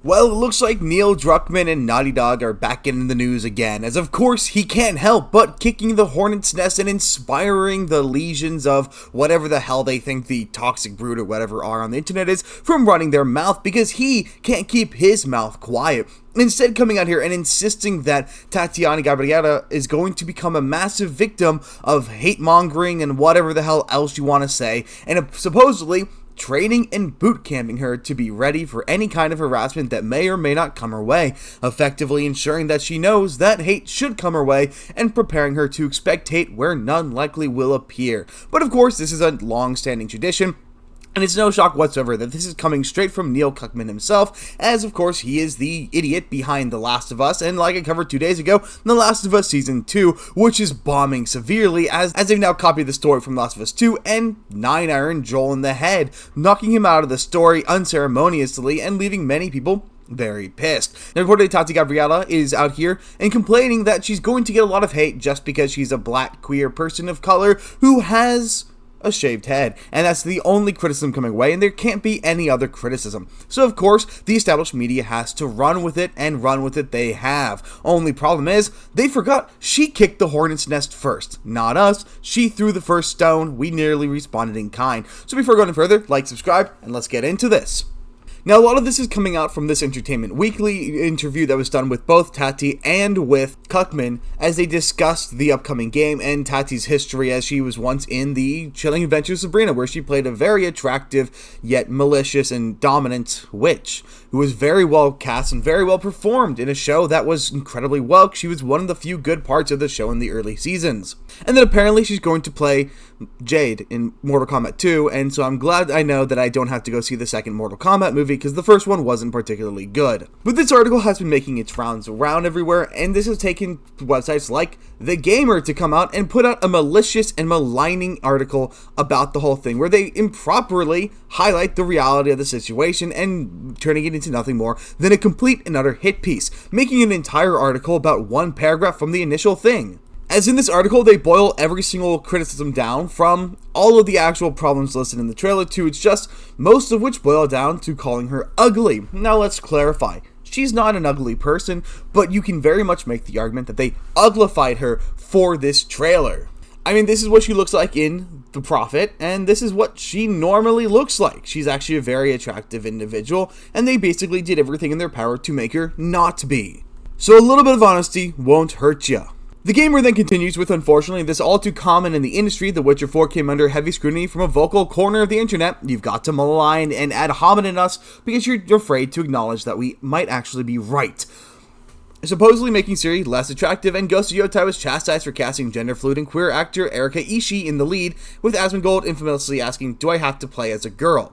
Well, it looks like Neil Druckman and Naughty Dog are back in the news again, as of course he can't help but kicking the hornet's nest and inspiring the legions of whatever the hell they think the toxic brood or whatever are on the internet is from running their mouth because he can't keep his mouth quiet. Instead, coming out here and insisting that Tati Gabrielle is going to become a massive victim of hate mongering and whatever the hell else you want to say, and supposedly training and boot camping her to be ready for any kind of harassment that may or may not come her way, effectively ensuring that she knows that hate should come her way and preparing her to expect hate where none likely will appear. But of course, this is a long-standing tradition. And it's no shock whatsoever that this is coming straight from Neil Druckman himself, as of course he is the idiot behind The Last of Us, and like I covered 2 days ago, The Last of Us Season 2, which is bombing severely, as they've now copied the story from Last of Us 2 and 9-iron Joel in the head, knocking him out of the story unceremoniously and leaving many people very pissed. Now, reportedly, Tati Gabrielle is out here and complaining that she's going to get a lot of hate just because she's a black queer person of color who has a shaved head, and that's the only criticism coming away, and there can't be any other criticism. So of course, the established media has to run with it, and run with it they have. Only problem is, they forgot she kicked the hornet's nest first, not us. She threw the first stone, we nearly responded in kind. So before going further, like, subscribe, and let's get into this. Now, a lot of this is coming out from this Entertainment Weekly interview that was done with both Tati and with Druckman as they discussed the upcoming game and Tati's history as she was once in the Chilling Adventures of Sabrina, where she played a very attractive yet malicious and dominant witch who was very well cast and very well performed in a show that was incredibly woke. She was one of the few good parts of the show in the early seasons. And then apparently she's going to play Jade in Mortal Kombat 2, and so I'm glad I know that I don't have to go see the second Mortal Kombat movie because the first one wasn't particularly good. But this article has been making its rounds around everywhere, and this has taken websites like The Gamer to come out and put out a malicious and maligning article about the whole thing, where they improperly highlight the reality of the situation and turning it into nothing more than a complete and utter hit piece, making an entire article about one paragraph from the initial thing. As in this article, they boil every single criticism down from all of the actual problems listed in the trailer to its just, most of which boil down to calling her ugly. Now let's clarify. She's not an ugly person, but you can very much make the argument that they uglified her for this trailer. I mean, this is what she looks like in The Prophet, and this is what she normally looks like. She's actually a very attractive individual, and they basically did everything in their power to make her not be. So a little bit of honesty won't hurt ya. The Gamer then continues with, unfortunately, this all too common in the industry. The Witcher 4 came under heavy scrutiny from a vocal corner of the internet. You've got to malign and ad hominem us because you're afraid to acknowledge that we might actually be right. Supposedly making Ciri less attractive, and Ghost of Yotai was chastised for casting gender-fluid and queer actor Erika Ishii in the lead, with Asmongold infamously asking, "Do I have to play as a girl?"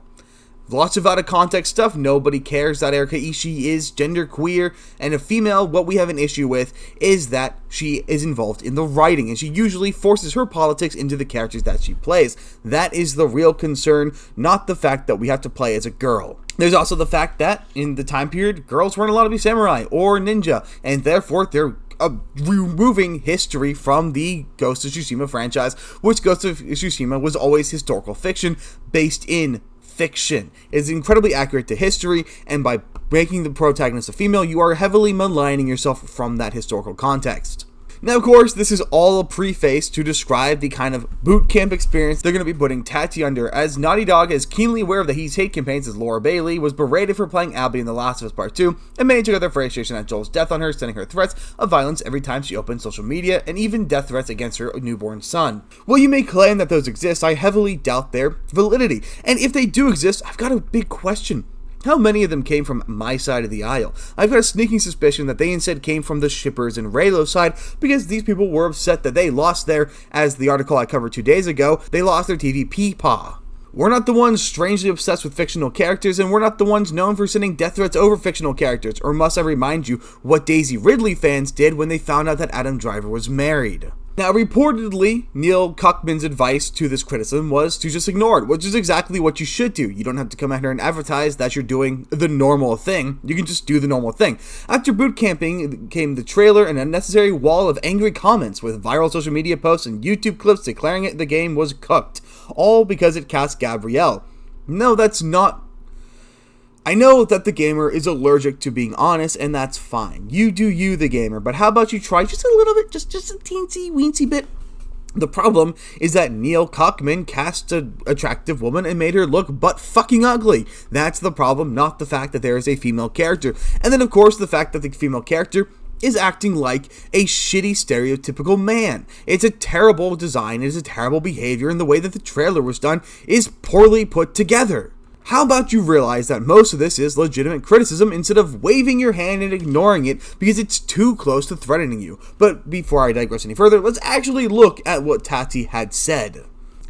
Lots of out-of-context stuff. Nobody cares that Erika Ishii is genderqueer and a female. What we have an issue with is that she is involved in the writing, and she usually forces her politics into the characters that she plays. That is the real concern, not the fact that we have to play as a girl. There's also the fact that, in the time period, girls weren't allowed to be samurai or ninja, and therefore they're removing history from the Ghost of Tsushima franchise, which Ghost of Tsushima was always historical fiction based in fiction. It is incredibly accurate to history, and by making the protagonist a female, you are heavily maligning yourself from that historical context. Now, of course, this is all a preface to describe the kind of boot camp experience they're going to be putting Tati under, as Naughty Dog is keenly aware of the He's Hate campaigns, as Laura Bailey was berated for playing Abby in The Last of Us Part 2, and many took out their frustration at Joel's death on her, sending her threats of violence every time she opened social media, and even death threats against her newborn son. While you may claim that those exist, I heavily doubt their validity, and if they do exist, I've got a big question. How many of them came from my side of the aisle? I've got a sneaking suspicion that they instead came from the shippers and Raylo's side, because these people were upset that they lost their, as the article I covered 2 days ago, they lost their TV peepaw. We're not the ones strangely obsessed with fictional characters, and we're not the ones known for sending death threats over fictional characters, or must I remind you what Daisy Ridley fans did when they found out that Adam Driver was married? Now, reportedly, Neil Druckman's advice to this criticism was to just ignore it, which is exactly what you should do. You don't have to come out here and advertise that you're doing the normal thing. You can just do the normal thing. After boot camping came the trailer and an unnecessary wall of angry comments with viral social media posts and YouTube clips declaring the game was cooked, all because it cast Gabrielle. No, that's not I know that the gamer is allergic to being honest, and that's fine. You do you, the gamer, but how about you try just a little bit, just a teensy weensy bit? The problem is that Neil Druckman cast an attractive woman and made her look butt fucking ugly. That's the problem, not the fact that there is a female character. And then of course the fact that the female character is acting like a shitty stereotypical man. It's a terrible design, it is a terrible behavior, and the way that the trailer was done is poorly put together. How about you realize that most of this is legitimate criticism instead of waving your hand and ignoring it because it's too close to threatening you? But before I digress any further, let's actually look at what Tati had said.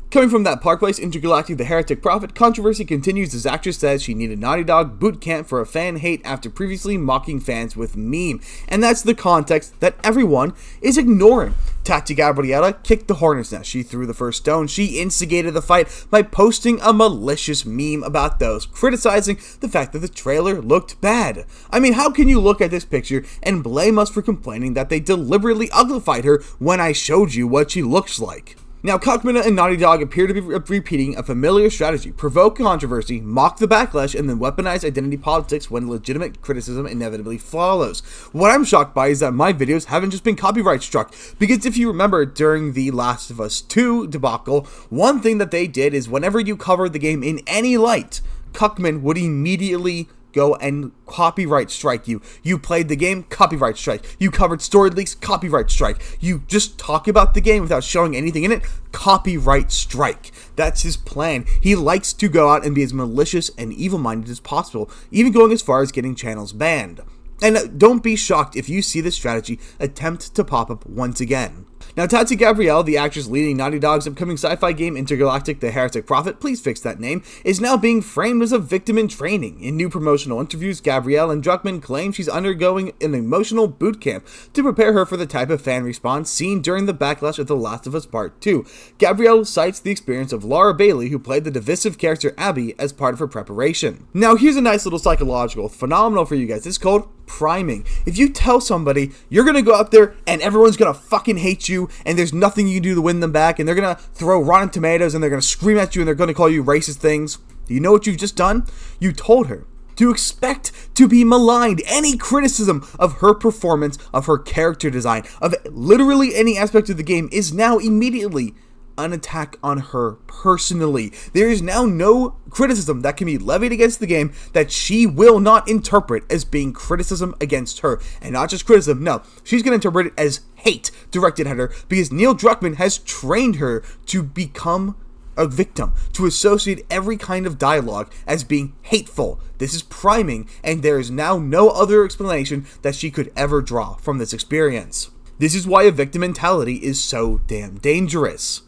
Coming from that Park Place, Intergalactic, the Heretic Prophet, controversy continues as actress says she needed Naughty Dog boot camp for a fan hate after previously mocking fans with meme. And that's the context that everyone is ignoring. Tati Gabrielle kicked the hornet's nest. She threw the first stone. She instigated the fight by posting a malicious meme about those, criticizing the fact that the trailer looked bad. I mean, how can you look at this picture and blame us for complaining that they deliberately uglified her when I showed you what she looks like? Now, Druckman and Naughty Dog appear to be repeating a familiar strategy: provoke controversy, mock the backlash, and then weaponize identity politics when legitimate criticism inevitably follows. What I'm shocked by is that my videos haven't just been copyright struck, because if you remember during the Last of Us 2 debacle, one thing that they did is whenever you covered the game in any light, Druckman would immediately go and copyright strike you. You played the game, copyright strike. You covered story leaks, copyright strike. You just talk about the game without showing anything in it, copyright strike. That's his plan. He likes to go out and be as malicious and evil-minded as possible, even going as far as getting channels banned. And don't be shocked if you see this strategy attempt to pop up once again. Now, Tati Gabrielle, the actress leading Naughty Dog's upcoming sci-fi game Intergalactic, the Heretic Prophet, please fix that name, is now being framed as a victim in training. In new promotional interviews, Gabrielle and Druckman claim she's undergoing an emotional boot camp to prepare her for the type of fan response seen during the backlash of The Last of Us Part 2. Gabrielle cites the experience of Laura Bailey, who played the divisive character Abby, as part of her preparation. Now, here's a nice little psychological phenomenon for you guys. It's called priming. If you tell somebody you're gonna go out there and everyone's gonna fucking hate you and there's nothing you can do to win them back and they're gonna throw Rotten Tomatoes and they're gonna scream at you and they're gonna call you racist things, do you know what you've just done? You told her to expect to be maligned. Any criticism of her performance, of her character design, of literally any aspect of the game is now immediately an attack on her personally. There is now no criticism that can be levied against the game that she will not interpret as being criticism against her. And not just criticism, no. She's going to interpret it as hate directed at her because Neil Druckman has trained her to become a victim, to associate every kind of dialogue as being hateful. This is priming, and there is now no other explanation that she could ever draw from this experience. This is why a victim mentality is so damn dangerous.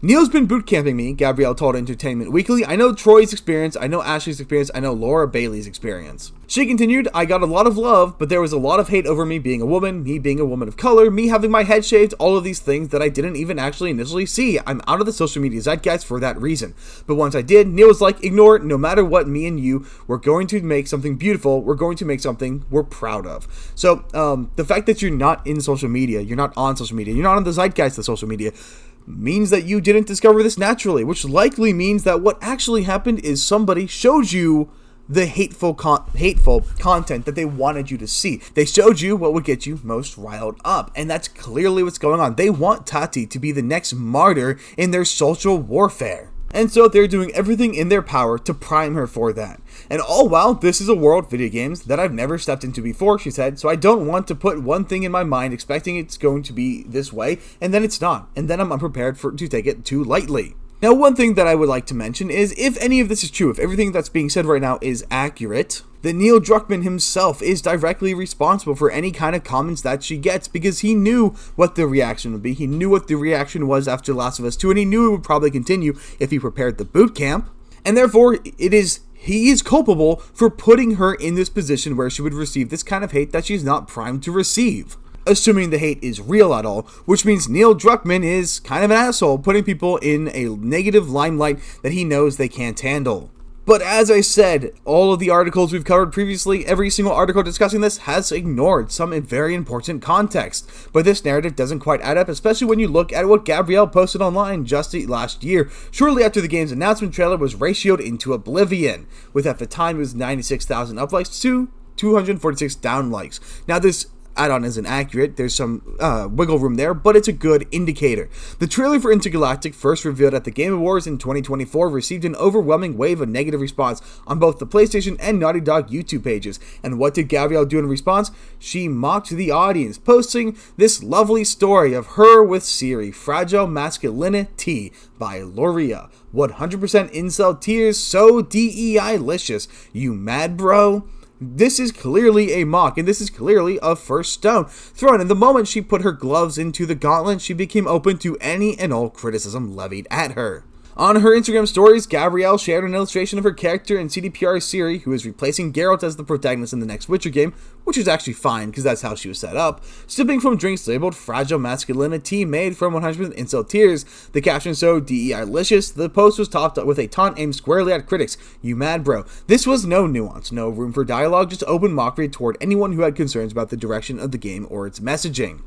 Neil's been bootcamping me, Gabrielle told Entertainment Weekly. I know Troy's experience, I know Ashley's experience, I know Laura Bailey's experience. She continued, I got a lot of love, but there was a lot of hate over me being a woman, me being a woman of color, me having my head shaved, all of these things that I didn't even actually initially see. I'm out of the social media zeitgeist for that reason. But once I did, Neil was like, ignore it, no matter what, me and you, we're going to make something beautiful, we're going to make something we're proud of. So, the fact that you're not in social media, you're not on social media, you're not on the zeitgeist of social media, means that you didn't discover this naturally, which likely means that what actually happened is somebody showed you the hateful content that they wanted you to see. They showed you what would get you most riled up, and that's clearly what's going on. They want Tati to be the next martyr in their social warfare. And so they're doing everything in their power to prime her for that. And all while this is a world of video games that I've never stepped into before, she said, so I don't want to put one thing in my mind expecting it's going to be this way, and then it's not. And then I'm unprepared to take it too lightly. Now, one thing that I would like to mention is if any of this is true, if everything that's being said right now is accurate, then Neil Druckman himself is directly responsible for any kind of comments that she gets because he knew what the reaction would be. He knew what the reaction was after Last of Us 2, and he knew it would probably continue if he prepared the boot camp. And therefore, he is culpable for putting her in this position where she would receive this kind of hate that she's not primed to receive. Assuming the hate is real at all, which means Neil Druckman is kind of an asshole, putting people in a negative limelight that he knows they can't handle. But as I said, all of the articles we've covered previously, every single article discussing this has ignored some very important context. But this narrative doesn't quite add up, especially when you look at what Gabrielle posted online just last year, shortly after the game's announcement trailer was ratioed into oblivion, with at the time it was 96,000 uplikes to 246 downlikes. Now this add-on isn't accurate, there's some wiggle room there, but it's a good indicator. The trailer for Intergalactic, first revealed at the Game Awards in 2024, received an overwhelming wave of negative response on both the PlayStation and Naughty Dog YouTube pages. And what did Gabrielle do in response? She mocked the audience, posting this lovely story of her with Siri, Fragile Masculinity by Loria. 100% incel tears, so DEI-licious. You mad, bro? This is clearly a mock, and this is clearly a first stone thrown. And the moment she put her gloves into the gauntlet, she became open to any and all criticism levied at her. On her Instagram stories, Gabrielle shared an illustration of her character in CDPR Siri, who is replacing Geralt as the protagonist in the next Witcher game, which is actually fine because that's how she was set up, sipping from drinks labeled Fragile Masculinity made from 100% incel tears. The caption so DEI-licious. The post was topped up with a taunt aimed squarely at critics. You mad, bro? This was no nuance, no room for dialogue, just open mockery toward anyone who had concerns about the direction of the game or its messaging.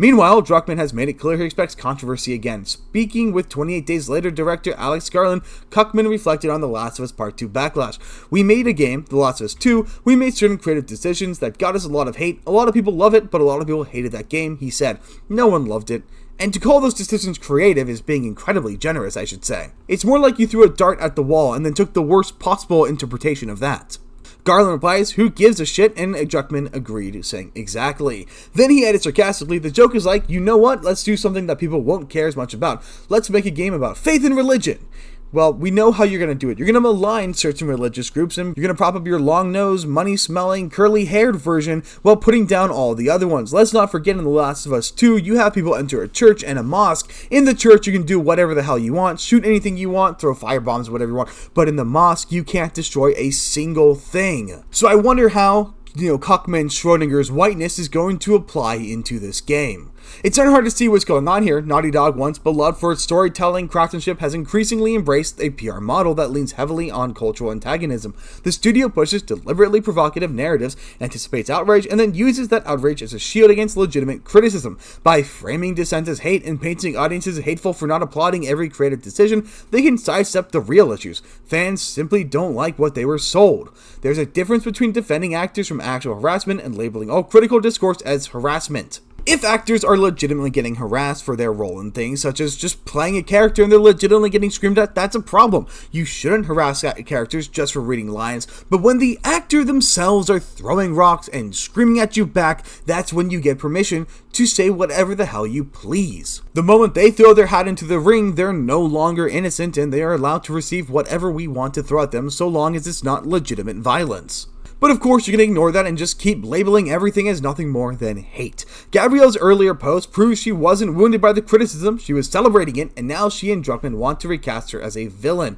Meanwhile, Druckman has made it clear he expects controversy again. Speaking with 28 Days Later director Alex Garland, Cuckman reflected on The Last of Us Part 2 backlash. We made a game, The Last of Us 2, we made certain creative decisions that got us a lot of hate. A lot of people love it, but a lot of people hated that game, he said. No one loved it. And to call those decisions creative is being incredibly generous, I should say. It's more like you threw a dart at the wall and then took the worst possible interpretation of that. Garland replies, who gives a shit? And Druckman agreed, saying, exactly. Then he added sarcastically, the joke is like, you know what, let's do something that people won't care as much about. Let's make a game about faith and religion. Well, we know how you're going to do it. You're going to malign certain religious groups, and you're going to prop up your long-nosed, money-smelling, curly-haired version while putting down all the other ones. Let's not forget in The Last of Us 2, you have people enter a church and a mosque. In the church, you can do whatever the hell you want, shoot anything you want, throw firebombs, whatever you want. But in the mosque, you can't destroy a single thing. So I wonder how, Cuckman Schrodinger's whiteness is going to apply into this game. It's not hard to see what's going on here. Naughty Dog, once beloved for its storytelling craftsmanship, has increasingly embraced a PR model that leans heavily on cultural antagonism. The studio pushes deliberately provocative narratives, anticipates outrage, and then uses that outrage as a shield against legitimate criticism. By framing dissent as hate and painting audiences hateful for not applauding every creative decision, they can sidestep the real issues. Fans simply don't like what they were sold. There's a difference between defending actors from actual harassment and labeling all critical discourse as harassment. If actors are legitimately getting harassed for their role in things, such as just playing a character and they're legitimately getting screamed at, that's a problem. You shouldn't harass characters just for reading lines, but when the actor themselves are throwing rocks and screaming at you back, that's when you get permission to say whatever the hell you please. The moment they throw their hat into the ring, they're no longer innocent and they are allowed to receive whatever we want to throw at them so long as it's not legitimate violence. But of course, you can ignore that and just keep labeling everything as nothing more than hate. Gabrielle's earlier post proves she wasn't wounded by the criticism, she was celebrating it, and now she and Druckman want to recast her as a villain.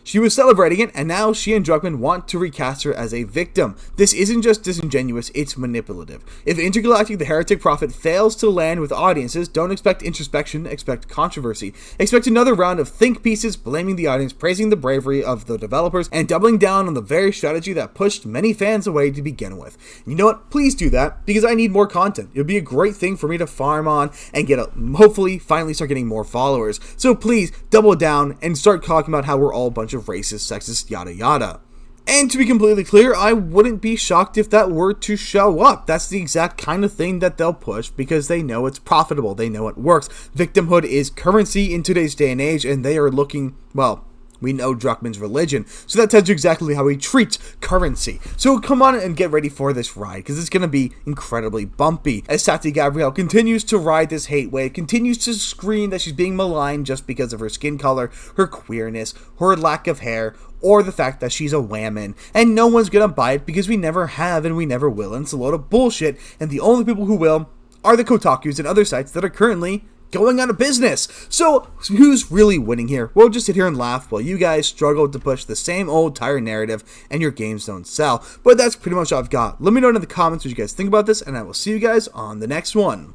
She was celebrating it, and now she and Druckman want to recast her as a victim. This isn't just disingenuous, it's manipulative. If Intergalactic the Heretic Prophet fails to land with audiences, don't expect introspection, expect controversy. Expect another round of think pieces, blaming the audience, praising the bravery of the developers, and doubling down on the very strategy that pushed many fans away to begin with. You know what? Please do that, because I need more content. It would be a great thing for me to farm on and hopefully finally start getting more followers. So please, double down and start talking about how we're all a bunch of racist, sexist, yada yada. And to be completely clear, I wouldn't be shocked if that were to show up. That's the exact kind of thing that they'll push because they know it's profitable, they know it works. Victimhood is currency in today's day and age, and they are looking, well, we know Druckman's religion, so that tells you exactly how he treats currency. So come on and get ready for this ride, because it's going to be incredibly bumpy. As Tati Gabrielle continues to ride this hate wave, continues to scream that she's being maligned just because of her skin color, her queerness, her lack of hair, or the fact that she's a whammon, and no one's going to buy it because we never have and we never will, and it's a load of bullshit, and the only people who will are the Kotakus and other sites that are currently going out of business. So who's really winning here? We'll just sit here and laugh while you guys struggle to push the same old tired narrative and your games don't sell. But that's pretty much all I've got. Let me know in the comments what you guys think about this, and I will see you guys on the next one.